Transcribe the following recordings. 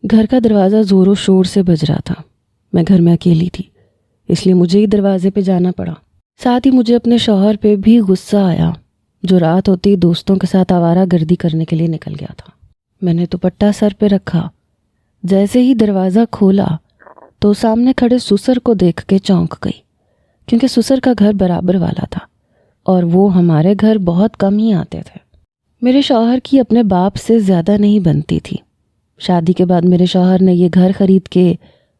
گھر کا دروازہ زور و شور سے بج رہا تھا۔ میں گھر میں اکیلی تھی، اس لیے مجھے ہی دروازے پہ جانا پڑا۔ ساتھ ہی مجھے اپنے شوہر پہ بھی غصہ آیا، جو رات ہوتی دوستوں کے ساتھ آوارہ گردی کرنے کے لیے نکل گیا تھا۔ میں نے دوپٹہ سر پہ رکھا، جیسے ہی دروازہ کھولا تو سامنے کھڑے سسر کو دیکھ کے چونک گئی، کیونکہ سسر کا گھر برابر والا تھا اور وہ ہمارے گھر بہت کم ہی آتے تھے۔ میرے شوہر کی اپنے باپ سے زیادہ نہیں بنتی تھی۔ شادی کے بعد میرے شوہر نے یہ گھر خرید کے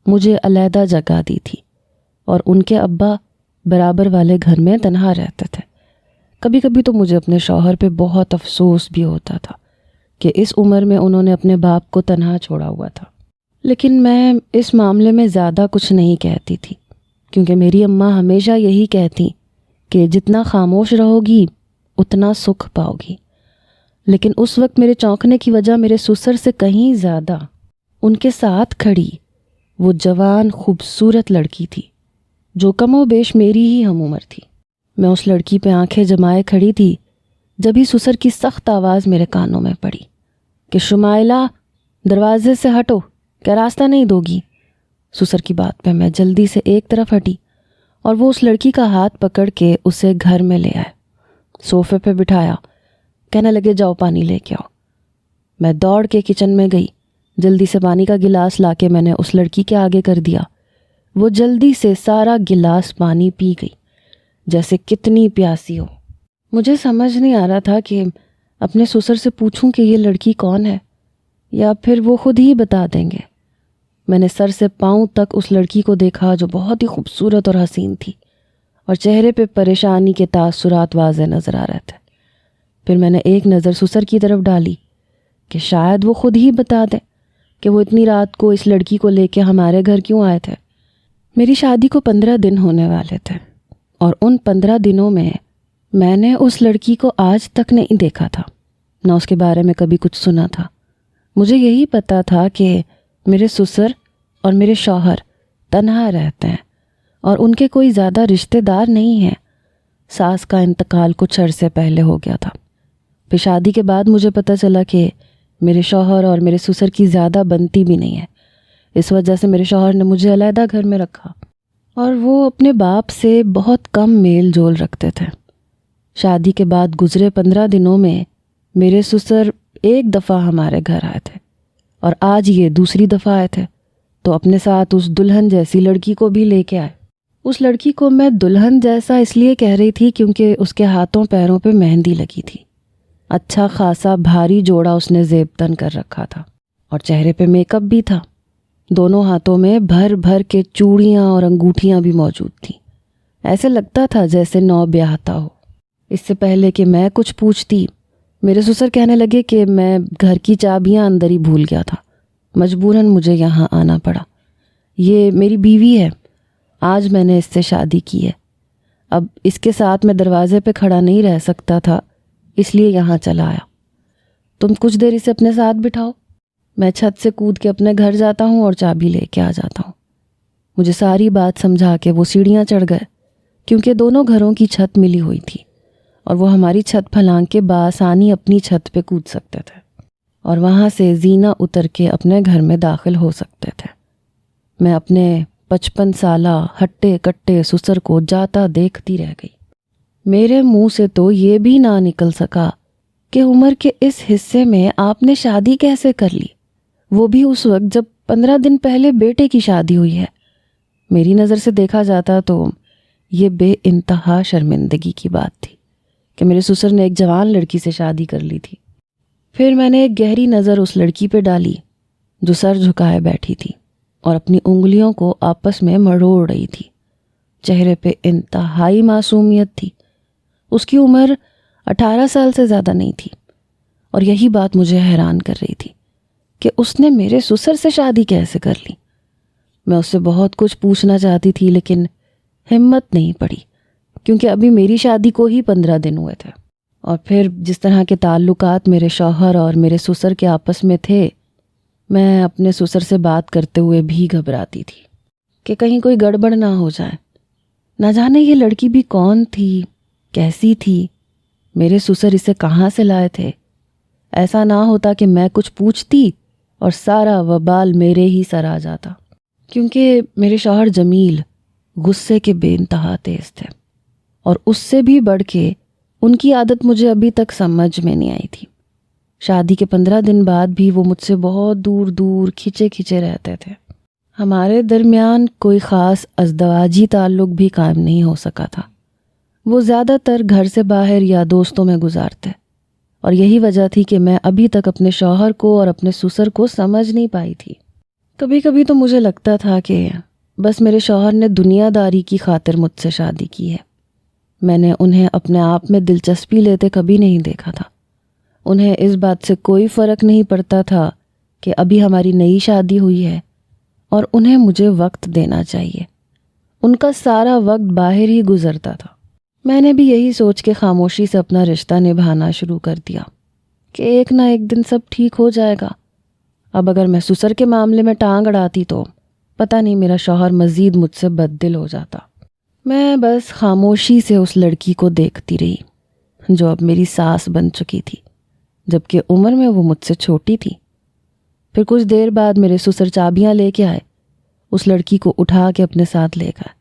مجھے علیحدہ جگہ دی تھی اور ان کے ابا برابر والے گھر میں تنہا رہتے تھے۔ کبھی کبھی تو مجھے اپنے شوہر پہ بہت افسوس بھی ہوتا تھا کہ اس عمر میں انہوں نے اپنے باپ کو تنہا چھوڑا ہوا تھا، لیکن میں اس معاملے میں زیادہ کچھ نہیں کہتی تھی، کیونکہ میری اماں ہمیشہ یہی کہتی کہ جتنا خاموش رہو گی اتنا سکھ پاؤ گی۔ لیکن اس وقت میرے چونکنے کی وجہ میرے سسر سے کہیں زیادہ ان کے ساتھ کھڑی وہ جوان خوبصورت لڑکی تھی، جو کم و بیش میری ہی ہم عمر تھی۔ میں اس لڑکی پہ آنکھیں جمائے کھڑی تھی جب ہی سسر کی سخت آواز میرے کانوں میں پڑی کہ شمائلہ، دروازے سے ہٹو، کیا راستہ نہیں دوگی؟ سسر کی بات پہ میں جلدی سے ایک طرف ہٹی اور وہ اس لڑکی کا ہاتھ پکڑ کے اسے گھر میں لے آئے، صوفے پہ بٹھایا، کہنے لگے جاؤ پانی لے کے آؤ۔ میں دوڑ کے کچن میں گئی، جلدی سے پانی کا گلاس لا کے میں نے اس لڑکی کے آگے کر دیا۔ وہ جلدی سے سارا گلاس پانی پی گئی جیسے کتنی پیاسی ہو۔ مجھے سمجھ نہیں آ رہا تھا کہ اپنے سسر سے پوچھوں کہ یہ لڑکی کون ہے یا پھر وہ خود ہی بتا دیں گے۔ میں نے سر سے پاؤں تک اس لڑکی کو دیکھا جو بہت ہی خوبصورت اور حسین تھی، اور چہرے پہ پریشانی کے تاثرات واضح نظر آ رہے تھے۔ پھر میں نے ایک نظر سسر کی طرف ڈالی کہ شاید وہ خود ہی بتا دیں کہ وہ اتنی رات کو اس لڑکی کو لے کے ہمارے گھر کیوں آئے تھے۔ میری شادی کو 15 دن ہونے والے تھے، اور ان 15 دنوں میں نے اس لڑکی کو آج تک نہیں دیکھا تھا، نہ اس کے بارے میں کبھی کچھ سنا تھا۔ مجھے یہی پتا تھا کہ میرے سسر اور میرے شوہر تنہا رہتے ہیں اور ان کے کوئی زیادہ رشتہ دار نہیں ہیں۔ ساس کا انتقال کچھ عرصے پہلے ہو گیا تھا۔ پھر شادی کے بعد مجھے پتہ چلا کہ میرے شوہر اور میرے سسر کی زیادہ بنتی بھی نہیں ہے، اس وجہ سے میرے شوہر نے مجھے علیحدہ گھر میں رکھا، اور وہ اپنے باپ سے بہت کم میل جول رکھتے تھے۔ شادی کے بعد گزرے 15 دنوں میں میرے سسر ایک دفعہ ہمارے گھر آئے تھے، اور آج یہ دوسری دفعہ آئے تھے تو اپنے ساتھ اس دلہن جیسی لڑکی کو بھی لے کے آئے۔ اس لڑکی کو میں دلہن جیسا اس لیے کہہ رہی تھی کیونکہ اس کے ہاتھوں پیروں پہ مہندی لگی تھی، اچھا خاصا بھاری جوڑا اس نے زیب تن کر رکھا تھا، اور چہرے پہ میک اپ بھی تھا۔ دونوں ہاتھوں میں بھر بھر کے چوڑیاں اور انگوٹھیاں بھی موجود تھیں، ایسے لگتا تھا جیسے نو بیاہتا ہو۔ اس سے پہلے کہ میں کچھ پوچھتی، میرے سسر کہنے لگے کہ میں گھر کی چابیاں اندر ہی بھول گیا تھا، مجبوراً مجھے یہاں آنا پڑا۔ یہ میری بیوی ہے، آج میں نے اس سے شادی کی ہے، اب اس کے ساتھ میں دروازے پہ کھڑا نہیں رہ سکتا تھا، اس لیے یہاں چلا آیا۔ تم کچھ دیر اسے اپنے ساتھ بٹھاؤ، میں چھت سے کود کے اپنے گھر جاتا ہوں اور چابی لے کے آ جاتا ہوں۔ مجھے ساری بات سمجھا کے وہ سیڑھیاں چڑھ گئے، کیونکہ دونوں گھروں کی چھت ملی ہوئی تھی اور وہ ہماری چھت پھلانگ کے بآسانی اپنی چھت پہ کود سکتے تھے اور وہاں سے زینہ اتر کے اپنے گھر میں داخل ہو سکتے تھے۔ میں اپنے 55 سالہ ہٹے کٹے سسر کو جاتا دیکھتی رہ گئی۔ میرے منہ سے تو یہ بھی نہ نکل سکا کہ عمر کے اس حصے میں آپ نے شادی کیسے کر لی، وہ بھی اس وقت جب 15 دن پہلے بیٹے کی شادی ہوئی ہے۔ میری نظر سے دیکھا جاتا تو یہ بے انتہا شرمندگی کی بات تھی کہ میرے سسر نے ایک جوان لڑکی سے شادی کر لی تھی۔ پھر میں نے ایک گہری نظر اس لڑکی پہ ڈالی جو سر جھکائے بیٹھی تھی اور اپنی انگلیوں کو آپس میں مروڑ رہی تھی۔ چہرے پہ انتہائی معصومیت تھی، اس کی عمر 18 سال سے زیادہ نہیں تھی، اور یہی بات مجھے حیران کر رہی تھی کہ اس نے میرے سسر سے شادی کیسے کر لی۔ میں اس سے بہت کچھ پوچھنا چاہتی تھی لیکن ہمت نہیں پڑی، کیونکہ ابھی میری شادی کو ہی 15 دن ہوئے تھے، اور پھر جس طرح کے تعلقات میرے شوہر اور میرے سسر کے آپس میں تھے، میں اپنے سسر سے بات کرتے ہوئے بھی گھبراتی تھی کہ کہیں کوئی گڑبڑ نہ ہو جائے۔ نہ جانے یہ لڑکی بھی کون تھی، کیسی تھی، میرے سسر اسے کہاں سے لائے تھے۔ ایسا نہ ہوتا کہ میں کچھ پوچھتی اور سارا وبال میرے ہی سر آ جاتا، کیونکہ میرے شوہر جمیل غصے کے بے انتہا تیز تھے، اور اس سے بھی بڑھ کے ان کی عادت مجھے ابھی تک سمجھ میں نہیں آئی تھی۔ شادی کے 15 دن بعد بھی وہ مجھ سے بہت دور دور کھچے رہتے تھے۔ ہمارے درمیان کوئی خاص ازدواجی تعلق بھی قائم نہیں ہو سکا تھا۔ وہ زیادہ تر گھر سے باہر یا دوستوں میں گزارتے، اور یہی وجہ تھی کہ میں ابھی تک اپنے شوہر کو اور اپنے سسر کو سمجھ نہیں پائی تھی۔ کبھی کبھی تو مجھے لگتا تھا کہ بس میرے شوہر نے دنیا داری کی خاطر مجھ سے شادی کی ہے۔ میں نے انہیں اپنے آپ میں دلچسپی لیتے کبھی نہیں دیکھا تھا۔ انہیں اس بات سے کوئی فرق نہیں پڑتا تھا کہ ابھی ہماری نئی شادی ہوئی ہے اور انہیں مجھے وقت دینا چاہیے۔ ان کا سارا وقت باہر ہی گزرتا تھا۔ میں نے بھی یہی سوچ کے خاموشی سے اپنا رشتہ نبھانا شروع کر دیا کہ ایک نہ ایک دن سب ٹھیک ہو جائے گا۔ اب اگر میں سسر کے معاملے میں ٹانگ اڑاتی تو پتہ نہیں میرا شوہر مزید مجھ سے بددل ہو جاتا۔ میں بس خاموشی سے اس لڑکی کو دیکھتی رہی جو اب میری ساس بن چکی تھی، جبکہ عمر میں وہ مجھ سے چھوٹی تھی۔ پھر کچھ دیر بعد میرے سسر چابیاں لے کے آئے، اس لڑکی کو اٹھا کے اپنے ساتھ لے گئے۔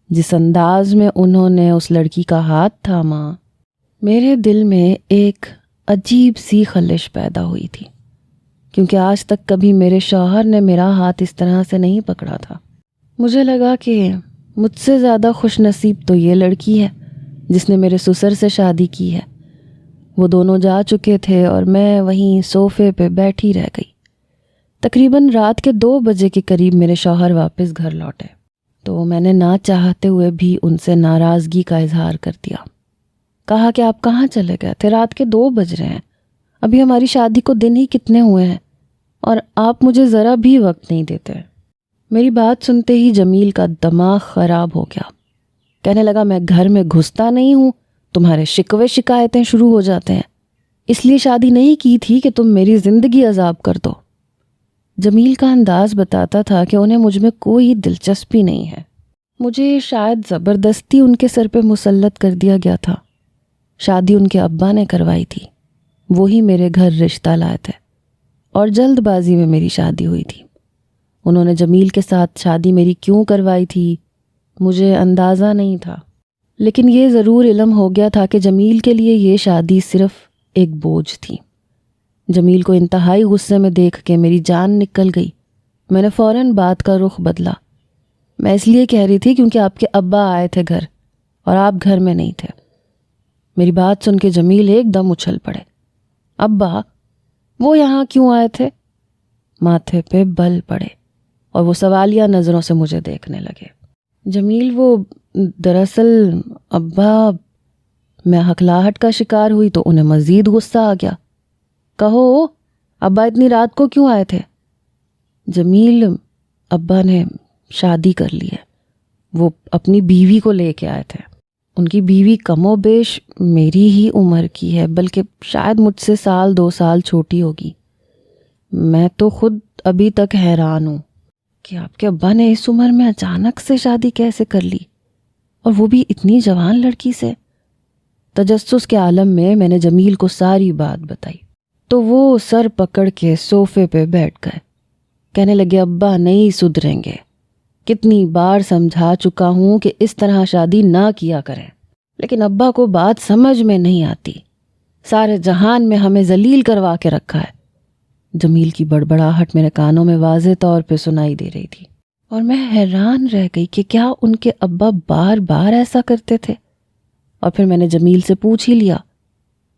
جس انداز میں انہوں نے اس لڑکی کا ہاتھ تھاما، میرے دل میں ایک عجیب سی خلش پیدا ہوئی تھی، کیونکہ آج تک کبھی میرے شوہر نے میرا ہاتھ اس طرح سے نہیں پکڑا تھا۔ مجھے لگا کہ مجھ سے زیادہ خوش نصیب تو یہ لڑکی ہے جس نے میرے سسر سے شادی کی ہے۔ وہ دونوں جا چکے تھے اور میں وہیں صوفے پہ بیٹھی رہ گئی۔ تقریباً رات کے 2 بجے کے قریب میرے شوہر واپس گھر لوٹے، تو میں نے نہ چاہتے ہوئے بھی ان سے ناراضگی کا اظہار کر دیا۔ کہا کہ آپ کہاں چلے گئے تھے؟ رات کے 2 بج رہے ہیں، ابھی ہماری شادی کو دن ہی کتنے ہوئے ہیں اور آپ مجھے ذرا بھی وقت نہیں دیتے۔ میری بات سنتے ہی جمیل کا دماغ خراب ہو گیا۔ کہنے لگا میں گھر میں گھستا نہیں ہوں، تمہارے شکوے شکایتیں شروع ہو جاتے ہیں، اس لیے شادی نہیں کی تھی کہ تم میری زندگی عذاب کر دو۔ جمیل کا انداز بتاتا تھا کہ انہیں مجھ میں کوئی دلچسپی نہیں ہے۔ مجھے شاید زبردستی ان کے سر پہ مسلط کر دیا گیا تھا۔ شادی ان کے ابا نے کروائی تھی، وہی میرے گھر رشتہ لائے تھے، اور جلد بازی میں میری شادی ہوئی تھی۔ انہوں نے جمیل کے ساتھ شادی میری کیوں کروائی تھی مجھے اندازہ نہیں تھا، لیکن یہ ضرور علم ہو گیا تھا کہ جمیل کے لیے یہ شادی صرف ایک بوجھ تھی۔ جمیل کو انتہائی غصے میں دیکھ کے میری جان نکل گئی۔ میں نے فوراً بات کا رخ بدلا۔ میں اس لیے کہہ رہی تھی کیونکہ آپ کے ابا آئے تھے گھر اور آپ گھر میں نہیں تھے۔ میری بات سن کے جمیل ایک دم اچھل پڑے۔ ابا؟ وہ یہاں کیوں آئے تھے؟ ماتھے پہ بل پڑے اور وہ سوالیہ نظروں سے مجھے دیکھنے لگے۔ جمیل، وہ دراصل ابا، میں ہکلاہٹ کا شکار ہوئی تو انہیں مزید غصہ آ گیا۔ کہو، ابا اتنی رات کو کیوں آئے تھے؟ جمیل، ابا نے شادی کر لی ہے، وہ اپنی بیوی کو لے کے آئے تھے۔ ان کی بیوی کم و بیش میری ہی عمر کی ہے، بلکہ شاید مجھ سے 1-2 سال چھوٹی ہوگی۔ میں تو خود ابھی تک حیران ہوں کہ آپ کے ابا نے اس عمر میں اچانک سے شادی کیسے کر لی، اور وہ بھی اتنی جوان لڑکی سے۔ تجسس کے عالم میں نے جمیل کو ساری بات بتائی تو وہ سر پکڑ کے صوفے پہ بیٹھ گئے۔ کہنے لگے ابا نہیں سدھریں گے، کتنی بار سمجھا چکا ہوں کہ اس طرح شادی نہ کیا کریں، لیکن ابا کو بات سمجھ میں نہیں آتی، سارے جہان میں ہمیں ذلیل کروا کے رکھا ہے۔ جمیل کی بڑبڑاہٹ میرے کانوں میں واضح طور پہ سنائی دے رہی تھی، اور میں حیران رہ گئی کہ کیا ان کے ابا بار بار ایسا کرتے تھے۔ اور پھر میں نے جمیل سے پوچھ ہی لیا،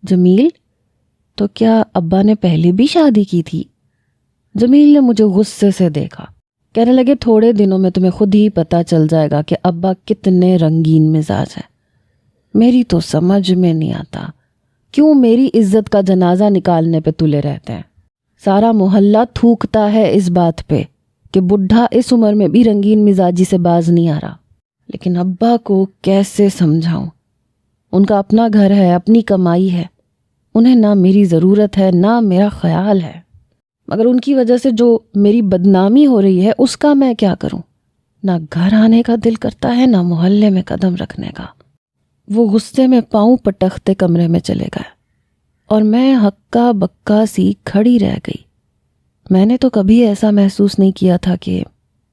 جمیل، تو کیا ابا نے پہلے بھی شادی کی تھی؟ جمیل نے مجھے غصے سے دیکھا۔ کہنے لگے تھوڑے دنوں میں تمہیں خود ہی پتہ چل جائے گا کہ ابا کتنے رنگین مزاج ہیں۔ میری تو سمجھ میں نہیں آتا کیوں میری عزت کا جنازہ نکالنے پہ تلے رہتے ہیں۔ سارا محلہ تھوکتا ہے اس بات پہ کہ بڈھا اس عمر میں بھی رنگین مزاجی سے باز نہیں آ رہا، لیکن ابا کو کیسے سمجھاؤں؟ ان کا اپنا گھر ہے، اپنی کمائی ہے، انہیں نہ میری ضرورت ہے نہ میرا خیال ہے، مگر ان کی وجہ سے جو میری بدنامی ہو رہی ہے اس کا میں کیا کروں؟ نہ گھر آنے کا دل کرتا ہے نہ محلے میں قدم رکھنے کا۔ وہ غصے میں پاؤں پٹکتے کمرے میں چلے گئے اور میں ہکا بکا سی کھڑی رہ گئی۔ میں نے تو کبھی ایسا محسوس نہیں کیا تھا کہ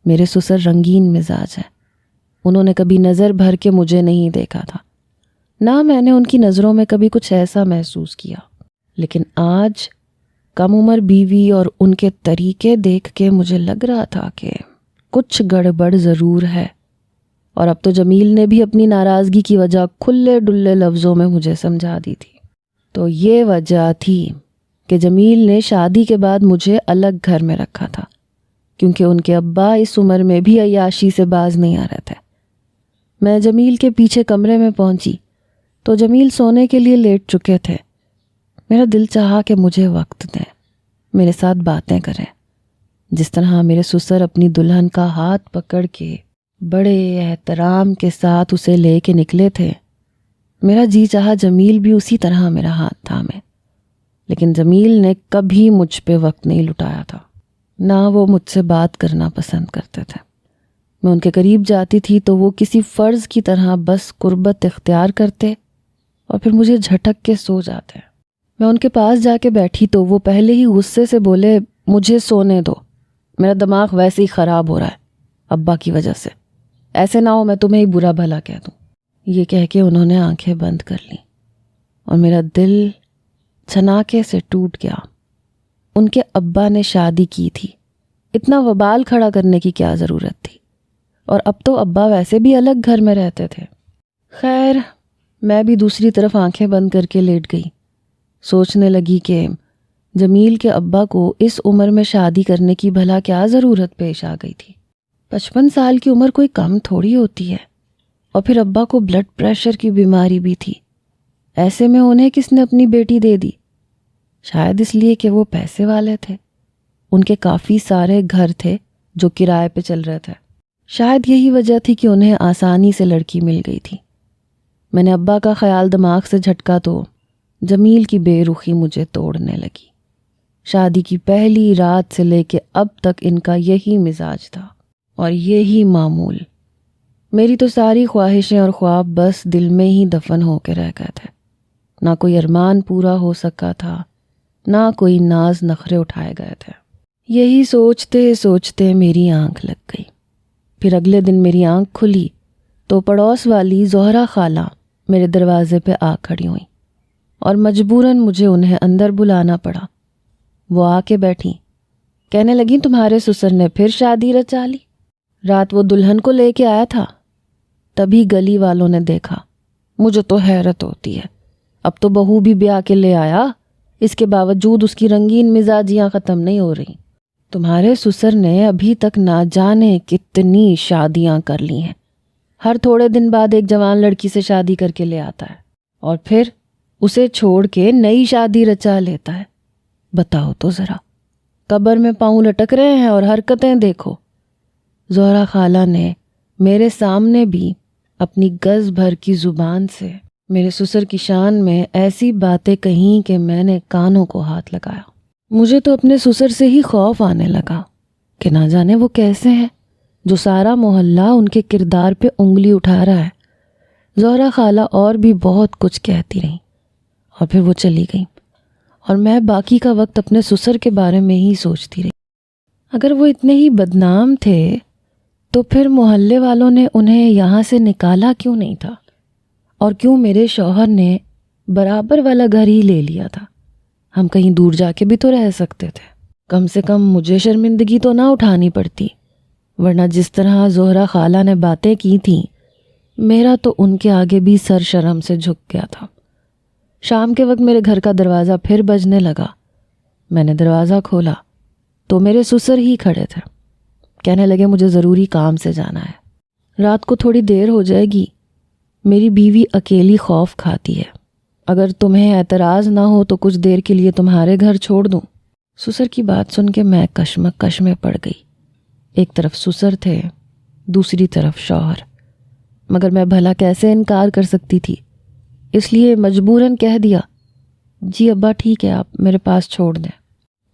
میرے سسر رنگین مزاج ہیں۔ انہوں نے کبھی نظر بھر کے مجھے نہیں دیکھا تھا، نہ میں نے ان کی نظروں میں کبھی کچھ ایسا محسوس کیا۔ لیکن آج کم عمر بیوی اور ان کے طریقے دیکھ کے مجھے لگ رہا تھا کہ کچھ گڑبڑ ضرور ہے، اور اب تو جمیل نے بھی اپنی ناراضگی کی وجہ کھلے ڈلے لفظوں میں مجھے سمجھا دی تھی۔ تو یہ وجہ تھی کہ جمیل نے شادی کے بعد مجھے الگ گھر میں رکھا تھا، کیونکہ ان کے ابا اس عمر میں بھی عیاشی سے باز نہیں آ رہے تھے۔ میں جمیل کے پیچھے کمرے میں پہنچی تو جمیل سونے کے لیے لیٹ چکے تھے۔ میرا دل چاہا کہ مجھے وقت دیں، میرے ساتھ باتیں کریں، جس طرح میرے سسر اپنی دلہن کا ہاتھ پکڑ کے بڑے احترام کے ساتھ اسے لے کے نکلے تھے۔ میرا جی چاہا جمیل بھی اسی طرح میرا ہاتھ تھامے، لیکن جمیل نے کبھی مجھ پہ وقت نہیں لٹایا تھا، نہ وہ مجھ سے بات کرنا پسند کرتے تھے۔ میں ان کے قریب جاتی تھی تو وہ کسی فرض کی طرح بس قربت اختیار کرتے اور پھر مجھے جھٹک کے سو جاتے۔ میں ان کے پاس جا کے بیٹھی تو وہ پہلے ہی غصے سے بولے، مجھے سونے دو، میرا دماغ ویسے ہی خراب ہو رہا ہے ابا کی وجہ سے، ایسے نہ ہو میں تمہیں ہی برا بھلا کہہ دوں۔ یہ کہہ کے انہوں نے آنکھیں بند کر لیں اور میرا دل چھناکے سے ٹوٹ گیا۔ ان کے ابا نے شادی کی تھی، اتنا وبال کھڑا کرنے کی کیا ضرورت تھی؟ اور اب تو ابا ویسے بھی الگ گھر میں رہتے تھے۔ خیر، میں بھی دوسری طرف آنکھیں بند کر کے لیٹ گئی، سوچنے لگی کہ جمیل کے ابا کو اس عمر میں شادی کرنے کی بھلا کیا ضرورت پیش آ گئی تھی۔ 55 سال کی عمر کوئی کم تھوڑی ہوتی ہے، اور پھر ابا کو بلڈ پریشر کی بیماری بھی تھی۔ ایسے میں انہیں کس نے اپنی بیٹی دے دی؟ شاید اس لیے کہ وہ پیسے والے تھے، ان کے کافی سارے گھر تھے جو کرائے پہ چل رہے تھے۔ شاید یہی وجہ تھی کہ انہیں آسانی سے لڑکی مل گئی تھی۔ میں نے ابا کا خیال دماغ سے جھٹکا تو جمیل کی بے رخی مجھے توڑنے لگی۔ شادی کی پہلی رات سے لے کے اب تک ان کا یہی مزاج تھا اور یہی معمول۔ میری تو ساری خواہشیں اور خواب بس دل میں ہی دفن ہو کے رہ گئے تھے، نہ کوئی ارمان پورا ہو سکا تھا، نہ کوئی ناز نخرے اٹھائے گئے تھے۔ یہی سوچتے سوچتے میری آنکھ لگ گئی۔ پھر اگلے دن میری آنکھ کھلی تو پڑوس والی زہرا خالہ میرے دروازے پہ آ کھڑی ہوئیں اور مجبوراً مجھے انہیں اندر بلانا پڑا۔ وہ آ کے بیٹھیں، کہنے لگیں، تمہارے سسر نے پھر شادی رچا لی؟ رات وہ دلہن کو لے کے آیا تھا؟ تبھی گلی والوں نے دیکھا۔ مجھے تو حیرت ہوتی ہے، اب تو بہو بھی بیاہ کے لے آیا، اس کے باوجود اس کی رنگین مزاجیاں ختم نہیں ہو رہی۔ تمہارے سسر نے ابھی تک نہ جانے کتنی شادیاں کر لی ہیں، ہر تھوڑے دن بعد ایک جوان لڑکی سے شادی کر کے لے آتا ہے اور پھر اسے چھوڑ کے نئی شادی رچا لیتا ہے۔ بتاؤ تو ذرا، قبر میں پاؤں لٹک رہے ہیں اور حرکتیں دیکھو۔ زہرا خالہ نے میرے سامنے بھی اپنی گز بھر کی زبان سے میرے سسر کی شان میں ایسی باتیں کہیں کہ میں نے کانوں کو ہاتھ لگایا۔ مجھے تو اپنے سسر سے ہی خوف آنے لگا کہ نہ جانے وہ کیسے ہیں جو سارا محلہ ان کے کردار پہ انگلی اٹھا رہا ہے۔ زہرا خالہ اور بھی بہت کچھ کہتی رہیں اور پھر وہ چلی گئیں، اور میں باقی کا وقت اپنے سسر کے بارے میں ہی سوچتی رہی۔ اگر وہ اتنے ہی بدنام تھے تو پھر محلے والوں نے انہیں یہاں سے نکالا کیوں نہیں تھا، اور کیوں میرے شوہر نے برابر والا گھر ہی لے لیا تھا؟ ہم کہیں دور جا کے بھی تو رہ سکتے تھے، کم سے کم مجھے شرمندگی تو نہ اٹھانی پڑتی، ورنہ جس طرح زہرا خالہ نے باتیں کی تھیں میرا تو ان کے آگے بھی سر شرم سے جھک گیا تھا۔ شام کے وقت میرے گھر کا دروازہ پھر بجنے لگا۔ میں نے دروازہ کھولا تو میرے سسر ہی کھڑے تھے۔ کہنے لگے، مجھے ضروری کام سے جانا ہے، رات کو تھوڑی دیر ہو جائے گی، میری بیوی اکیلی خوف کھاتی ہے، اگر تمہیں اعتراض نہ ہو تو کچھ دیر کے لیے تمہارے گھر چھوڑ دوں۔ سسر کی بات سن کے میں کشمکش میں پڑ گئی۔ ایک طرف سسر تھے، دوسری طرف شوہر، مگر میں بھلا کیسے انکار کر سکتی تھی؟ اس لیے مجبوراً کہہ دیا، جی ابا ٹھیک ہے، آپ میرے پاس چھوڑ دیں۔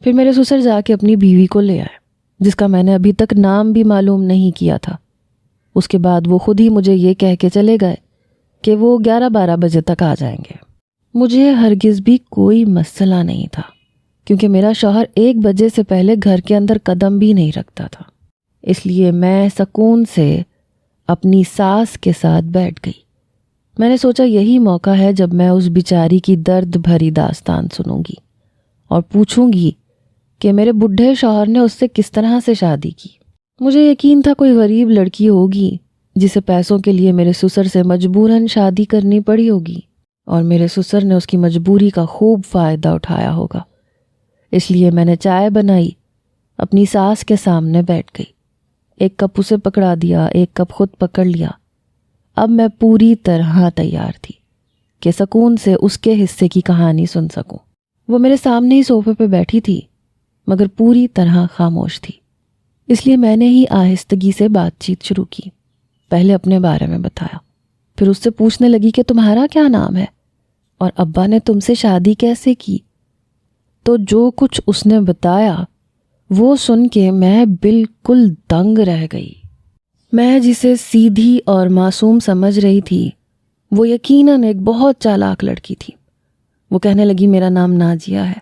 پھر میرے سسر جا کے اپنی بیوی کو لے آئے، جس کا میں نے ابھی تک نام بھی معلوم نہیں کیا تھا۔ اس کے بعد وہ خود ہی مجھے یہ کہہ کے چلے گئے کہ وہ 11-12 بجے تک آ جائیں گے۔ مجھے ہرگز بھی کوئی مسئلہ نہیں تھا کیونکہ میرا شوہر 1 بجے سے پہلے گھر کے اندر قدم بھی نہیں رکھتا تھا۔ اس لیے میں سکون سے اپنی ساس کے ساتھ بیٹھ گئی۔ میں نے سوچا یہی موقع ہے جب میں اس بیچاری کی درد بھری داستان سنوں گی اور پوچھوں گی کہ میرے بڈھے شوہر نے اس سے کس طرح سے شادی کی۔ مجھے یقین تھا کوئی غریب لڑکی ہوگی جسے پیسوں کے لیے میرے سسر سے مجبوراً شادی کرنی پڑی ہوگی، اور میرے سسر نے اس کی مجبوری کا خوب فائدہ اٹھایا ہوگا۔ اس لیے میں نے چائے بنائی، اپنی ساس کے سامنے بیٹھ گئی، 1 کپ اسے پکڑا دیا، 1 کپ خود پکڑ لیا۔ اب میں پوری طرح تیار تھی کہ سکون سے اس کے حصے کی کہانی سن سکوں۔ وہ میرے سامنے ہی صوفے پہ بیٹھی تھی، مگر پوری طرح خاموش تھی۔ اس لیے میں نے ہی آہستگی سے بات چیت شروع کی۔ پہلے اپنے بارے میں بتایا، پھر اس سے پوچھنے لگی کہ تمہارا کیا نام ہے اور ابا نے تم سے شادی کیسے کی۔ تو جو کچھ اس نے بتایا وہ سن کے میں بالکل دنگ رہ گئی۔ میں جسے سیدھی اور معصوم سمجھ رہی تھی وہ یقیناً ایک بہت چالاک لڑکی تھی۔ وہ کہنے لگی میرا نام ناجیہ ہے،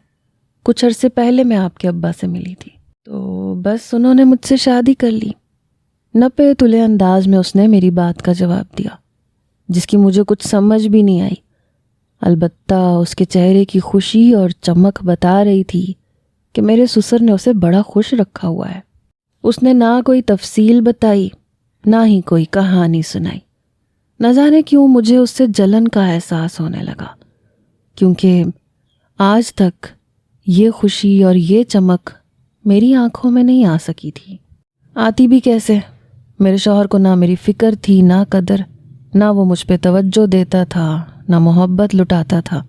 کچھ عرصے پہلے میں آپ کے ابا سے ملی تھی، تو بس انہوں نے مجھ سے شادی کر لی۔ نپے تلے انداز میں اس نے میری بات کا جواب دیا، جس کی مجھے کچھ سمجھ بھی نہیں آئی۔ البتہ اس کے چہرے کی خوشی اور چمک بتا رہی تھی کہ میرے سسر نے اسے بڑا خوش رکھا ہوا ہے۔ اس نے نہ کوئی تفصیل بتائی نہ ہی کوئی کہانی سنائی۔ نہ جانے کیوں مجھے اس سے جلن کا احساس ہونے لگا، کیونکہ آج تک یہ خوشی اور یہ چمک میری آنکھوں میں نہیں آ سکی تھی۔ آتی بھی کیسے؟ میرے شوہر کو نہ میری فکر تھی، نہ قدر، نہ وہ مجھ پہ توجہ دیتا تھا، نہ محبت لٹاتا تھا،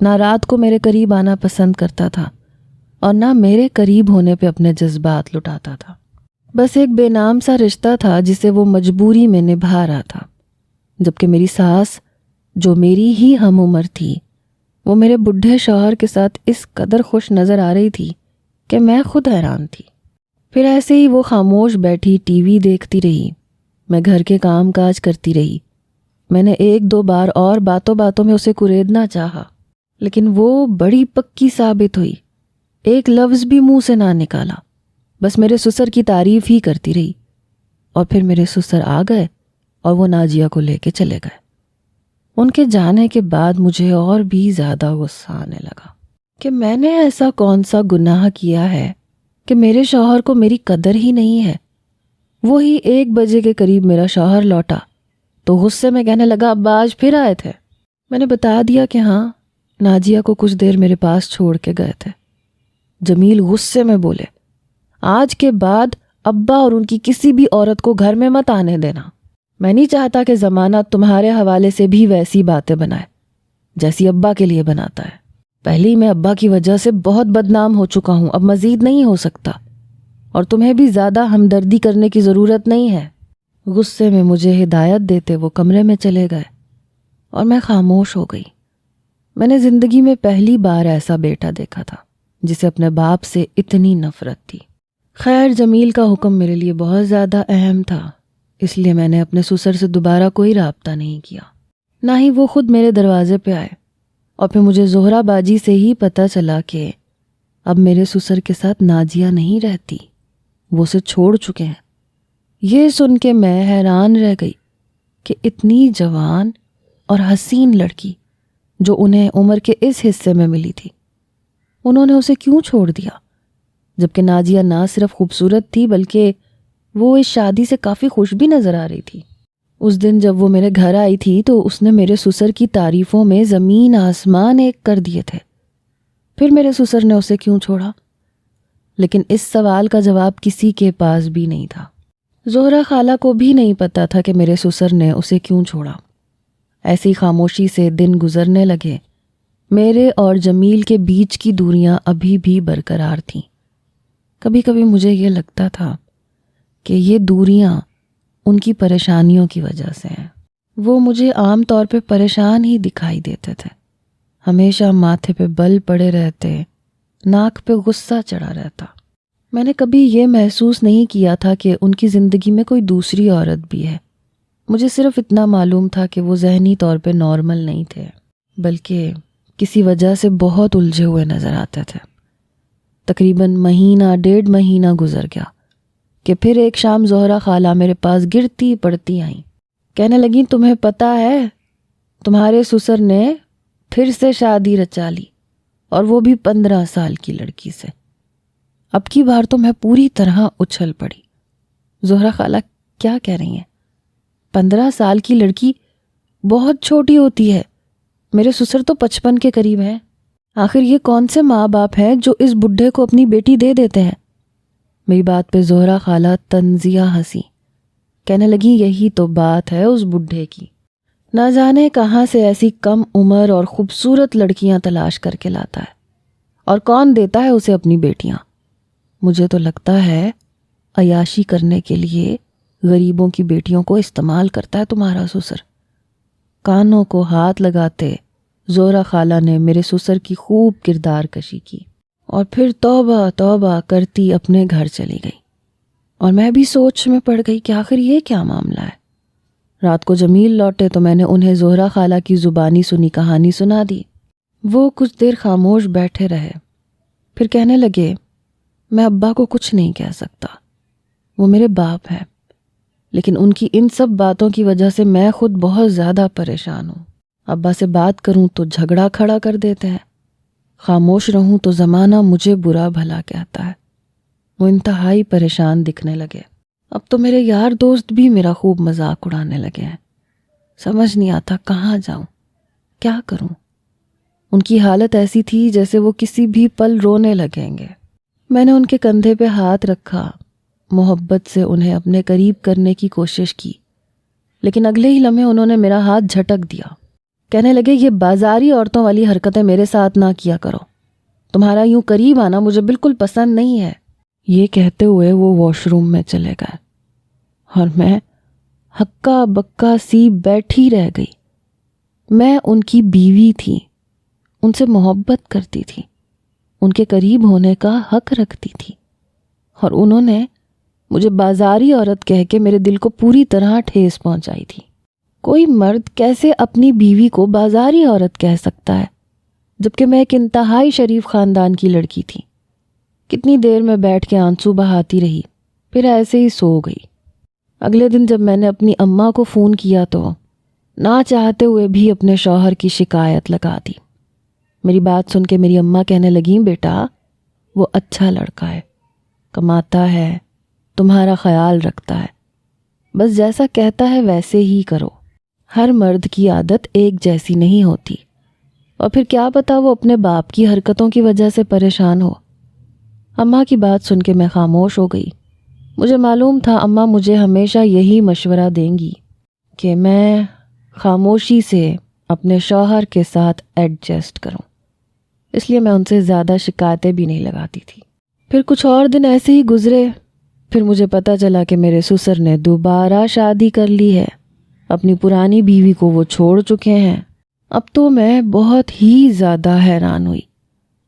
نہ رات کو میرے قریب آنا پسند کرتا تھا، اور نہ میرے قریب ہونے پہ اپنے جذبات لٹاتا تھا۔ بس ایک بے نام سا رشتہ تھا جسے وہ مجبوری میں نبھا رہا تھا، جبکہ میری ساس جو میری ہی ہم عمر تھی وہ میرے بڈھے شوہر کے ساتھ اس قدر خوش نظر آ رہی تھی کہ میں خود حیران تھی۔ پھر ایسے ہی وہ خاموش بیٹھی ٹی وی دیکھتی رہی، میں گھر کے کام کاج کرتی رہی۔ میں نے 1-2 بار اور باتوں باتوں میں اسے کریدنا چاہا، لیکن وہ بڑی پکی ثابت ہوئی، ایک لفظ بھی منہ سے نہ نکالا، بس میرے سسر کی تعریف ہی کرتی رہی۔ اور پھر میرے سسر آ گئے اور وہ ناجیہ کو لے کے چلے گئے۔ ان کے جانے کے بعد مجھے اور بھی زیادہ غصہ آنے لگا کہ میں نے ایسا کون سا گناہ کیا ہے کہ میرے شوہر کو میری قدر ہی نہیں ہے۔ وہی 1 بجے کے قریب میرا شوہر لوٹا تو غصے میں کہنے لگا ابا آج پھر آئے تھے۔ میں نے بتا دیا کہ ہاں، ناجیہ کو کچھ دیر میرے پاس چھوڑ کے گئے تھے۔ جمیل غصے میں بولے آج کے بعد ابا اور ان کی کسی بھی عورت کو گھر میں مت آنے دینا۔ میں نہیں چاہتا کہ زمانہ تمہارے حوالے سے بھی ویسی باتیں بنائے جیسی ابا کے لیے بناتا ہے۔ پہلے ہی میں ابا کی وجہ سے بہت بدنام ہو چکا ہوں، اب مزید نہیں ہو سکتا، اور تمہیں بھی زیادہ ہمدردی کرنے کی ضرورت نہیں ہے۔ غصے میں مجھے ہدایت دیتے وہ کمرے میں چلے گئے اور میں خاموش ہو گئی۔ میں نے زندگی میں پہلی بار ایسا بیٹا دیکھا تھا جسے اپنے باپ سے اتنی نفرت تھی۔ خیر، جمیل کا حکم میرے لیے بہت زیادہ اہم تھا، اس لیے میں نے اپنے سسر سے دوبارہ کوئی رابطہ نہیں کیا، نہ ہی وہ خود میرے دروازے پہ آئے۔ اور پھر مجھے زہرا باجی سے ہی پتہ چلا کہ اب میرے سسر کے ساتھ ناجیہ نہیں رہتی، وہ اسے چھوڑ چکے ہیں۔ یہ سن کے میں حیران رہ گئی کہ اتنی جوان اور حسین لڑکی جو انہیں عمر کے اس حصے میں ملی تھی، انہوں نے اسے کیوں چھوڑ دیا، جبکہ ناجیہ نہ صرف خوبصورت تھی بلکہ وہ اس شادی سے کافی خوش بھی نظر آ رہی تھی۔ اس دن جب وہ میرے گھر آئی تھی تو اس نے میرے سسر کی تعریفوں میں زمین آسمان ایک کر دیے تھے۔ پھر میرے سسر نے اسے کیوں چھوڑا؟ لیکن اس سوال کا جواب کسی کے پاس بھی نہیں تھا۔ زہرا خالہ کو بھی نہیں پتا تھا کہ میرے سسر نے اسے کیوں چھوڑا۔ ایسی خاموشی سے دن گزرنے لگے۔ میرے اور جمیل کے بیچ کی دوریاں ابھی بھی برقرار تھیں۔ کبھی کبھی مجھے یہ لگتا تھا کہ یہ دوریاں ان کی پریشانیوں کی وجہ سے ہیں۔ وہ مجھے عام طور پہ پریشان ہی دکھائی دیتے تھے، ہمیشہ ماتھے پہ بل پڑے رہتے، ناک پہ غصہ چڑھا رہتا۔ میں نے کبھی یہ محسوس نہیں کیا تھا کہ ان کی زندگی میں کوئی دوسری عورت بھی ہے۔ مجھے صرف اتنا معلوم تھا کہ وہ ذہنی طور پہ نارمل نہیں تھے، بلکہ کسی وجہ سے بہت الجھے ہوئے نظر آتے تھے۔ تقریباً مہینہ 1.5 مہینہ گزر گیا کہ پھر ایک شام زہرہ خالہ میرے پاس گرتی پڑتی آئیں، کہنے لگیں تمہیں پتہ ہے تمہارے سسر نے پھر سے شادی رچا لی، اور وہ بھی 15 سال کی لڑکی سے۔ اب کی بار تو میں پوری طرح اچھل پڑی۔ زہرہ خالہ کیا کہہ رہی ہیں؟ 15 سال کی لڑکی بہت چھوٹی ہوتی ہے، میرے سسر تو 55 کے قریب ہیں۔ آخر یہ کون سے ماں باپ ہیں جو اس بڈھے کو اپنی بیٹی دے دیتے ہیں؟ میری بات پہ زہرہ خالہ طنزیہ ہنسی، کہنے لگی یہی تو بات ہے اس بڈھے کی، نہ جانے کہاں سے ایسی کم عمر اور خوبصورت لڑکیاں تلاش کر کے لاتا ہے، اور کون دیتا ہے اسے اپنی بیٹیاں؟ مجھے تو لگتا ہے عیاشی کرنے کے لیے غریبوں کی بیٹیوں کو استعمال کرتا ہے تمہارا سسر۔ کانوں کو ہاتھ لگاتے زہرہ خالہ نے میرے سسر کی خوب کردار کشی کی، اور پھر توبہ توبہ کرتی اپنے گھر چلی گئی۔ اور میں بھی سوچ میں پڑ گئی کہ آخر یہ کیا معاملہ ہے۔ رات کو جمیل لوٹے تو میں نے انہیں زہرہ خالہ کی زبانی سنی کہانی سنا دی۔ وہ کچھ دیر خاموش بیٹھے رہے، پھر کہنے لگے میں ابا کو کچھ نہیں کہہ سکتا، وہ میرے باپ ہیں، لیکن ان کی ان سب باتوں کی وجہ سے میں خود بہت زیادہ پریشان ہوں۔ ابا سے بات کروں تو جھگڑا کھڑا کر دیتے ہیں، خاموش رہوں تو زمانہ مجھے برا بھلا کہتا ہے۔ وہ انتہائی پریشان دکھنے لگے۔ اب تو میرے یار دوست بھی میرا خوب مذاق اڑانے لگے ہیں۔ سمجھ نہیں آتا کہاں جاؤں، کیا کروں۔ ان کی حالت ایسی تھی جیسے وہ کسی بھی پل رونے لگیں گے۔ میں نے ان کے کندھے پہ ہاتھ رکھا، محبت سے انہیں اپنے قریب کرنے کی کوشش کی، لیکن اگلے ہی لمحے انہوں نے میرا ہاتھ جھٹک دیا۔ کہنے لگے یہ بازاری عورتوں والی حرکتیں میرے ساتھ نہ کیا کرو، تمہارا یوں قریب آنا مجھے بالکل پسند نہیں ہے۔ یہ کہتے ہوئے وہ واش روم میں چلے گئے، اور میں ہکا بکا سی بیٹھی رہ گئی۔ میں ان کی بیوی تھی، ان سے محبت کرتی تھی، ان کے قریب ہونے کا حق رکھتی تھی، اور انہوں نے مجھے بازاری عورت کہہ کے میرے دل کو پوری طرح ٹھیس پہنچائی تھی۔ کوئی مرد کیسے اپنی بیوی کو بازاری عورت کہہ سکتا ہے، جبکہ میں ایک انتہائی شریف خاندان کی لڑکی تھی۔ کتنی دیر میں بیٹھ کے آنسو بہاتی رہی، پھر ایسے ہی سو گئی۔ اگلے دن جب میں نے اپنی اماں کو فون کیا تو نہ چاہتے ہوئے بھی اپنے شوہر کی شکایت لگا دی۔ میری بات سن کے میری اماں کہنے لگیں بیٹا وہ اچھا لڑکا ہے، کماتا ہے، تمہارا خیال رکھتا ہے، بس جیسا کہتا ہے ویسے ہی کرو۔ ہر مرد کی عادت ایک جیسی نہیں ہوتی، اور پھر کیا پتا وہ اپنے باپ کی حرکتوں کی وجہ سے پریشان ہو۔ اماں کی بات سن کے میں خاموش ہو گئی۔ مجھے معلوم تھا اماں مجھے ہمیشہ یہی مشورہ دیں گی کہ میں خاموشی سے اپنے شوہر کے ساتھ ایڈجسٹ کروں، اس لیے میں ان سے زیادہ شکایتیں بھی نہیں لگاتی تھی۔ پھر کچھ اور دن ایسے ہی گزرے، پھر مجھے پتہ چلا کہ میرے سسر نے دوبارہ شادی کر لی ہے، اپنی پرانی بیوی کو وہ چھوڑ چکے ہیں۔ اب تو میں بہت ہی زیادہ حیران ہوئی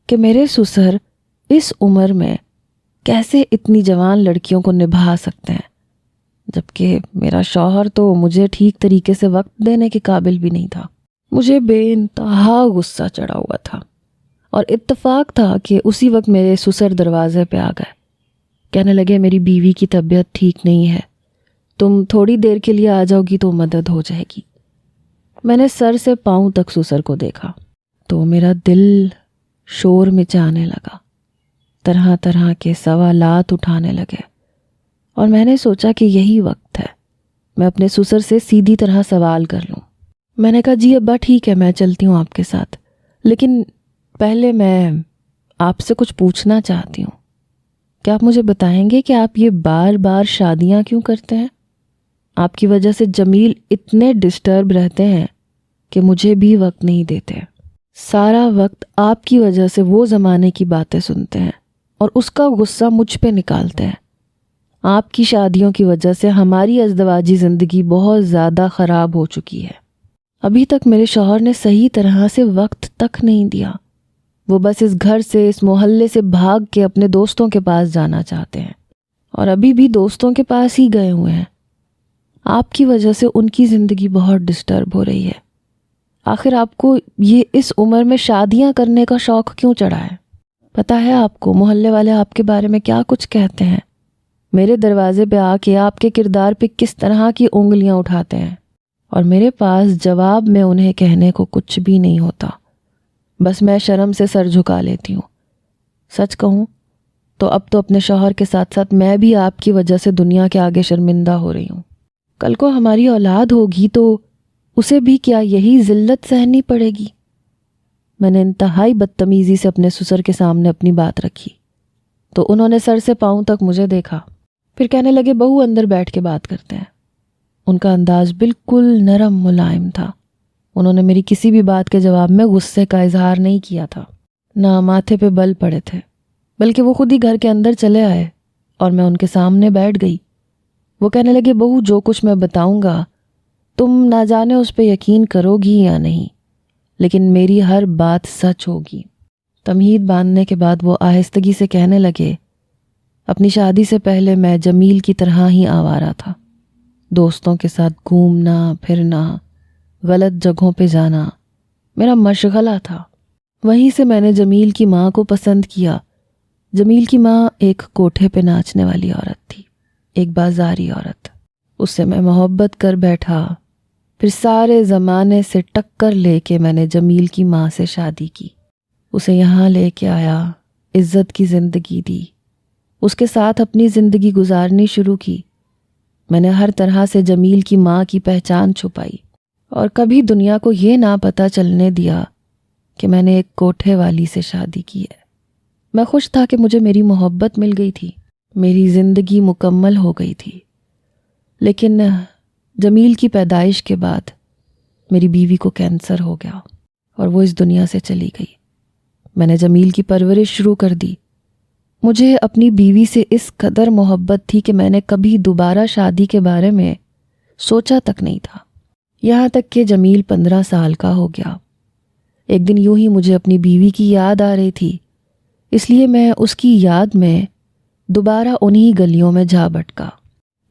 کہ میرے سسر اس عمر میں کیسے اتنی جوان لڑکیوں کو نبھا سکتے ہیں، جبکہ میرا شوہر تو مجھے ٹھیک طریقے سے وقت دینے کے قابل بھی نہیں تھا۔ مجھے بے انتہا غصہ چڑھا ہوا تھا، اور اتفاق تھا کہ اسی وقت میرے سسر دروازے پہ آ گئے۔ کہنے لگے میری بیوی کی طبیعت ٹھیک نہیں ہے، تم تھوڑی دیر کے لیے آ جاؤ گی تو مدد ہو جائے گی۔ میں نے سر سے پاؤں تک سسر کو دیکھا تو میرا دل شور مچانے لگا، طرح طرح کے سوالات اٹھانے لگے، اور میں نے سوچا کہ یہی وقت ہے میں اپنے سسر سے سیدھی طرح سوال کر لوں۔ میں نے کہا جی ابا ٹھیک ہے میں چلتی ہوں آپ کے ساتھ، لیکن پہلے میں آپ سے کچھ پوچھنا چاہتی ہوں۔ کیا آپ مجھے بتائیں گے کہ آپ یہ بار بار شادیاں کیوں کرتے ہیں؟ آپ کی وجہ سے جمیل اتنے ڈسٹرب رہتے ہیں کہ مجھے بھی وقت نہیں دیتے۔ سارا وقت آپ کی وجہ سے وہ زمانے کی باتیں سنتے ہیں اور اس کا غصہ مجھ پہ نکالتے ہیں۔ آپ کی شادیوں کی وجہ سے ہماری ازدواجی زندگی بہت زیادہ خراب ہو چکی ہے۔ ابھی تک میرے شوہر نے صحیح طرح سے وقت تک نہیں دیا، وہ بس اس گھر سے اس محلے سے بھاگ کے اپنے دوستوں کے پاس جانا چاہتے ہیں، اور ابھی بھی دوستوں کے پاس ہی گئے ہوئے ہیں۔ آپ کی وجہ سے ان کی زندگی بہت ڈسٹرب ہو رہی ہے۔ آخر آپ کو یہ اس عمر میں شادیاں کرنے کا شوق کیوں چڑھا ہے؟ پتہ ہے آپ کو محلے والے آپ کے بارے میں کیا کچھ کہتے ہیں؟ میرے دروازے پہ آ کے آپ کے کردار پہ کس طرح کی انگلیاں اٹھاتے ہیں، اور میرے پاس جواب میں انہیں کہنے کو کچھ بھی نہیں ہوتا، بس میں شرم سے سر جھکا لیتی ہوں۔ سچ کہوں تو اب تو اپنے شوہر کے ساتھ ساتھ میں بھی آپ کی وجہ سے دنیا کے آگے شرمندہ ہو رہی ہوں۔ کل کو ہماری اولاد ہوگی تو اسے بھی کیا یہی ذلت سہنی پڑے گی؟ میں نے انتہائی بدتمیزی سے اپنے سسر کے سامنے اپنی بات رکھی تو انہوں نے سر سے پاؤں تک مجھے دیکھا، پھر کہنے لگے بہو اندر بیٹھ کے بات کرتے ہیں۔ ان کا انداز بالکل نرم ملائم تھا۔ انہوں نے میری کسی بھی بات کے جواب میں غصے کا اظہار نہیں کیا تھا، نہ ماتھے پہ بل پڑے تھے، بلکہ وہ خود ہی گھر کے اندر چلے آئے اور میں ان کے سامنے بیٹھ گئی۔ وہ کہنے لگے بہو جو کچھ میں بتاؤں گا تم نہ جانے اس پہ یقین کرو گی یا نہیں، لیکن میری ہر بات سچ ہوگی۔ تمہید باندھنے کے بعد وہ آہستگی سے کہنے لگے اپنی شادی سے پہلے میں جمیل کی طرح ہی آوارہ تھا، دوستوں کے ساتھ گھومنا پھرنا، غلط جگہوں پہ جانا میرا مشغلہ تھا۔ وہیں سے میں نے جمیل کی ماں کو پسند کیا۔ جمیل کی ماں ایک کوٹھے پہ ناچنے والی عورت تھی، ایک بازاری عورت۔ اس سے میں محبت کر بیٹھا، پھر سارے زمانے سے ٹکر لے کے میں نے جمیل کی ماں سے شادی کی، اسے یہاں لے کے آیا، عزت کی زندگی دی، اس کے ساتھ اپنی زندگی گزارنی شروع کی۔ میں نے ہر طرح سے جمیل کی ماں کی پہچان چھپائی اور کبھی دنیا کو یہ نہ پتہ چلنے دیا کہ میں نے ایک کوٹھے والی سے شادی کی ہے۔ میں خوش تھا کہ مجھے میری محبت مل گئی تھی، میری زندگی مکمل ہو گئی تھی۔ لیکن جمیل کی پیدائش کے بعد میری بیوی کو کینسر ہو گیا اور وہ اس دنیا سے چلی گئی۔ میں نے جمیل کی پرورش شروع کر دی۔ مجھے اپنی بیوی سے اس قدر محبت تھی کہ میں نے کبھی دوبارہ شادی کے بارے میں سوچا تک نہیں تھا، یہاں تک کہ جمیل 15 سال کا ہو گیا۔ ایک دن یوں ہی مجھے اپنی بیوی کی یاد آ رہی تھی، اس لیے میں اس کی یاد میں دوبارہ انہی گلیوں میں جا بٹکا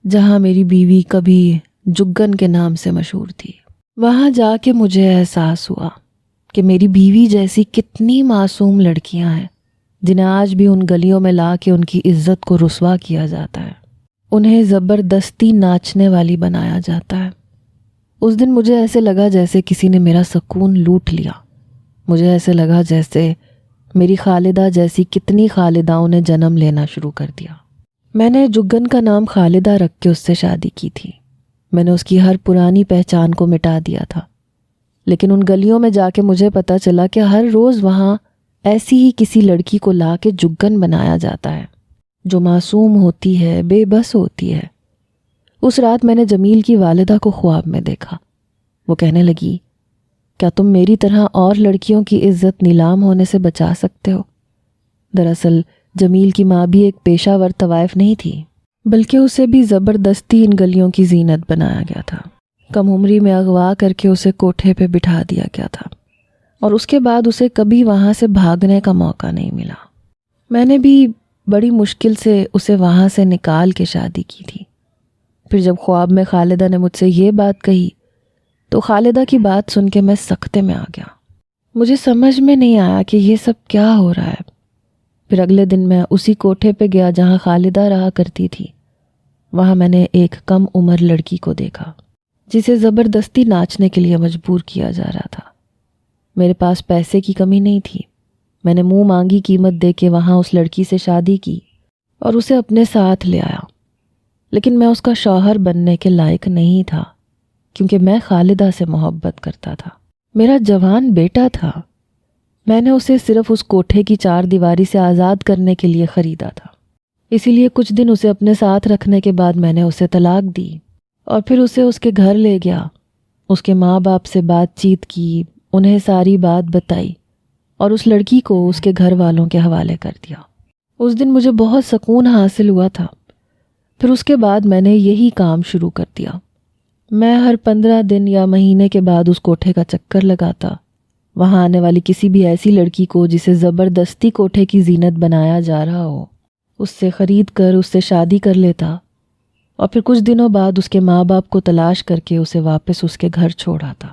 جہاں میری بیوی کبھی جگن کے نام سے مشہور تھی۔ وہاں جا کے مجھے احساس ہوا کہ میری بیوی جیسی کتنی معصوم لڑکیاں ہیں جنہیں آج بھی ان گلیوں میں لا کے ان کی عزت کو رسوا کیا جاتا ہے، انہیں زبردستی ناچنے والی بنایا جاتا ہے۔ اس دن مجھے ایسے لگا جیسے کسی نے میرا سکون لوٹ لیا۔ مجھے ایسے لگا جیسے میری خالدہ جیسی کتنی خالداؤں نے جنم لینا شروع کر دیا۔ میں نے جگن کا نام خالدہ رکھ کے اس سے شادی کی تھی۔ میں نے اس کی ہر پرانی پہچان کو مٹا دیا تھا، لیکن ان گلیوں میں جا کے مجھے پتہ چلا کہ ہر روز وہاں ایسی ہی کسی لڑکی کو لا کے جگن بنایا جاتا ہے جو معصوم ہوتی ہے، بے بس ہوتی ہے۔ اس رات میں نے جمیل کی والدہ کو خواب میں دیکھا۔ وہ کہنے لگی کیا تم میری طرح اور لڑکیوں کی عزت نیلام ہونے سے بچا سکتے ہو؟ دراصل جمیل کی ماں بھی ایک پیشہ ور طوائف نہیں تھی، بلکہ اسے بھی زبردستی ان گلیوں کی زینت بنایا گیا تھا۔ کم عمری میں اغوا کر کے اسے کوٹھے پہ بٹھا دیا گیا تھا اور اس کے بعد اسے کبھی وہاں سے بھاگنے کا موقع نہیں ملا۔ میں نے بھی بڑی مشکل سے اسے وہاں سے نکال کے شادی کی تھی۔ پھر جب خواب میں خالدہ نے مجھ سے یہ بات کہی تو خالدہ کی بات سن کے میں سکتے میں آ گیا۔ مجھے سمجھ میں نہیں آیا کہ یہ سب کیا ہو رہا ہے۔ پھر اگلے دن میں اسی کوٹھے پہ گیا جہاں خالدہ رہا کرتی تھی۔ وہاں میں نے ایک کم عمر لڑکی کو دیکھا جسے زبردستی ناچنے کے لیے مجبور کیا جا رہا تھا۔ میرے پاس پیسے کی کمی نہیں تھی۔ میں نے منہ مانگی قیمت دے کے وہاں اس لڑکی سے شادی کی اور اسے اپنے ساتھ لے آیا، لیکن میں اس کا شوہر بننے کے لائق نہیں تھا کیونکہ میں خالدہ سے محبت کرتا تھا۔ میرا جوان بیٹا تھا، میں نے اسے صرف اس کوٹھے کی 4 دیواری سے آزاد کرنے کے لیے خریدا تھا۔ اسی لیے کچھ دن اسے اپنے ساتھ رکھنے کے بعد میں نے اسے طلاق دی اور پھر اسے اس کے گھر لے گیا، اس کے ماں باپ سے بات چیت کی، انہیں ساری بات بتائی اور اس لڑکی کو اس کے گھر والوں کے حوالے کر دیا۔ اس دن مجھے بہت سکون حاصل ہوا تھا۔ پھر اس کے بعد میں نے یہی کام شروع کر دیا۔ میں ہر 15 دن یا مہینے کے بعد اس کوٹھے کا چکر لگاتا، وہاں آنے والی کسی بھی ایسی لڑکی کو جسے زبردستی کوٹھے کی زینت بنایا جا رہا ہو اس سے خرید کر اس سے شادی کر لیتا اور پھر کچھ دنوں بعد اس کے ماں باپ کو تلاش کر کے اسے واپس اس کے گھر چھوڑ آتا۔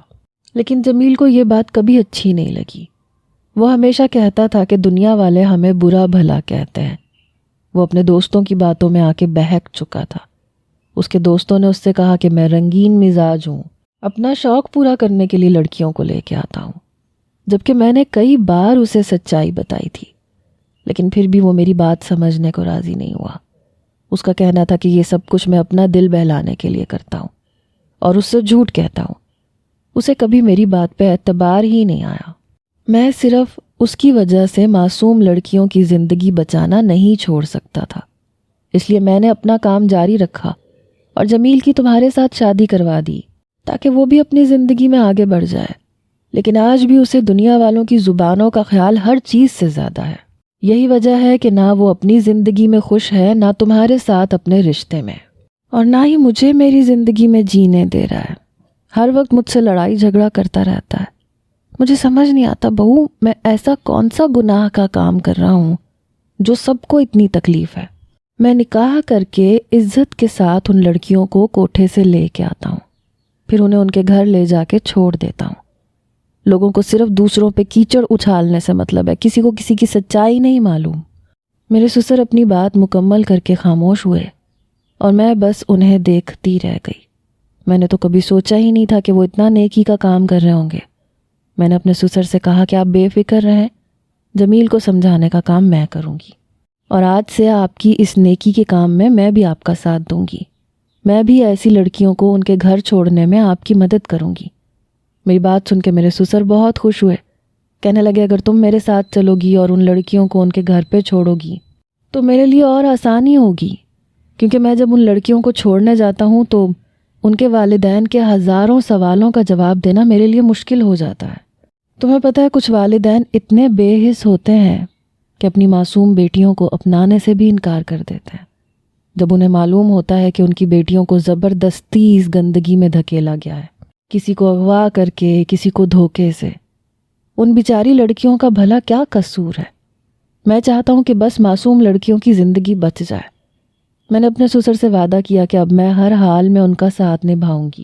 لیکن جمیل کو یہ بات کبھی اچھی نہیں لگی۔ وہ ہمیشہ کہتا تھا کہ دنیا والے ہمیں برا بھلا کہتے ہیں۔ وہ اپنے دوستوں کی باتوں میں آ کے بہک چکا تھا۔ اس کے دوستوں نے اس سے کہا کہ میں رنگین مزاج ہوں، اپنا شوق پورا کرنے کے لیے لڑکیوں کو لے کے آتا ہوں، جبکہ میں نے کئی بار اسے سچائی بتائی تھی، لیکن پھر بھی وہ میری بات سمجھنے کو راضی نہیں ہوا۔ اس کا کہنا تھا کہ یہ سب کچھ میں اپنا دل بہلانے کے لیے کرتا ہوں اور اس سے جھوٹ کہتا ہوں۔ اسے کبھی میری بات پہ اعتبار ہی نہیں آیا۔ میں صرف اس کی وجہ سے معصوم لڑکیوں کی زندگی بچانا نہیں چھوڑ سکتا تھا، اس لیے میں نے اپنا کام جاری رکھا اور جمیل کی تمہارے ساتھ شادی کروا دی تاکہ وہ بھی اپنی زندگی میں آگے بڑھ جائے۔ لیکن آج بھی اسے دنیا والوں کی زبانوں کا خیال ہر چیز سے زیادہ ہے۔ یہی وجہ ہے کہ نہ وہ اپنی زندگی میں خوش ہے، نہ تمہارے ساتھ اپنے رشتے میں، اور نہ ہی مجھے میری زندگی میں جینے دے رہا ہے۔ ہر وقت مجھ سے لڑائی جھگڑا کرتا رہتا ہے۔ مجھے سمجھ نہیں آتا بہو، میں ایسا کون سا گناہ کا کام کر رہا ہوں جو سب کو اتنی تکلیف ہے؟ میں نکاح کر کے عزت کے ساتھ ان لڑکیوں کو کوٹھے سے لے کے آتا ہوں، پھر انہیں ان کے گھر لے جا کے چھوڑ دیتا ہوں۔ لوگوں کو صرف دوسروں پہ کیچڑ اچھالنے سے مطلب ہے، کسی کو کسی کی سچائی نہیں معلوم۔ میرے سسر اپنی بات مکمل کر کے خاموش ہوئے اور میں بس انہیں دیکھتی رہ گئی۔ میں نے تو کبھی سوچا ہی نہیں تھا کہ وہ اتنا نیکی کا کام کر رہے ہوں گے۔ میں نے اپنے سسر سے کہا کہ آپ بے فکر رہیں، جمیل کو سمجھانے کا کام میں کروں گی، اور آج سے آپ کی اس نیکی کے کام میں بھی آپ کا ساتھ دوں گی۔ میں بھی ایسی لڑکیوں کو ان کے گھر چھوڑنے میں آپ کی مدد کروں گی۔ میری بات سن کے میرے سسر بہت خوش ہوئے، کہنے لگے اگر تم میرے ساتھ چلو گی اور ان لڑکیوں کو ان کے گھر پہ چھوڑو گی تو میرے لیے اور آسانی ہوگی، کیونکہ میں جب ان لڑکیوں کو چھوڑنے جاتا ہوں تو ان کے والدین کے ہزاروں سوالوں کا جواب دینا میرے لیے مشکل ہو جاتا ہے۔ تمہیں پتہ ہے کچھ والدین اتنے بے حس ہوتے ہیں کہ اپنی معصوم بیٹیوں کو اپنانے سے بھی انکار کر دیتے ہیں جب انہیں معلوم ہوتا ہے کہ ان کی بیٹیوں کو زبردستی اس گندگی میں دھکیلا گیا ہے، کسی کو اغوا کر کے، کسی کو دھوکے سے۔ ان بیچاری لڑکیوں کا بھلا کیا قصور ہے؟ میں چاہتا ہوں کہ بس معصوم لڑکیوں کی زندگی بچ جائے۔ میں نے اپنے سسر سے وعدہ کیا کہ اب میں ہر حال میں ان کا ساتھ نبھاؤں گی،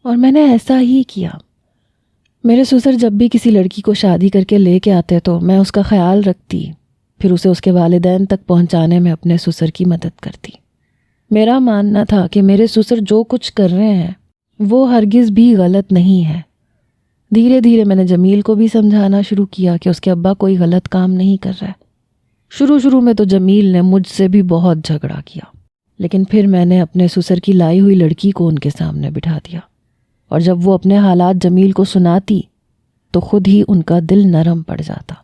اور میں نے ایسا ہی کیا۔ میرے سسر جب بھی کسی لڑکی کو شادی کر کے لے کے آتے تو میں اس کا خیال رکھتی، پھر اسے اس کے والدین تک پہنچانے میں اپنے سسر کی مدد کرتی۔ میرا ماننا تھا کہ میرے سسر جو کچھ کر رہے ہیں وہ ہرگز بھی غلط نہیں ہے۔ دھیرے دھیرے میں نے جمیل کو بھی سمجھانا شروع کیا کہ اس کے ابا کوئی غلط کام نہیں کر رہا ہے۔ شروع میں تو جمیل نے مجھ سے بھی بہت جھگڑا کیا، لیکن پھر میں نے اپنے سسر کی لائی ہوئی لڑکی کو ان کے سامنے بٹھا دیا، اور جب وہ اپنے حالات جمیل کو سناتی تو خود ہی ان کا دل نرم پڑ جاتا۔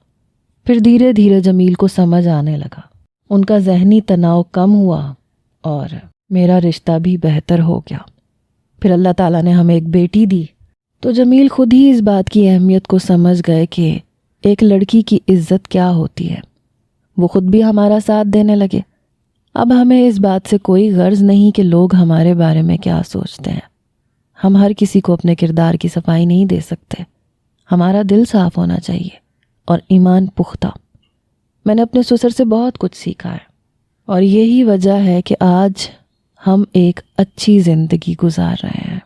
پھر دھیرے دھیرے جمیل کو سمجھ آنے لگا، ان کا ذہنی تناؤ کم ہوا اور میرا رشتہ بھی بہتر ہو گیا۔ پھر اللہ تعالیٰ نے ہمیں ایک بیٹی دی تو جمیل خود ہی اس بات کی اہمیت کو سمجھ گئے کہ ایک لڑکی کی عزت کیا ہوتی ہے۔ وہ خود بھی ہمارا ساتھ دینے لگے۔ اب ہمیں اس بات سے کوئی غرض نہیں کہ لوگ ہمارے بارے میں کیا سوچتے ہیں۔ ہم ہر کسی کو اپنے کردار کی صفائی نہیں دے سکتے۔ ہمارا دل صاف ہونا چاہیے اور ایمان پختہ۔ میں نے اپنے سسر سے بہت کچھ سیکھا ہے، اور یہی وجہ ہے کہ آج ہم ایک اچھی زندگی گزار رہے ہیں۔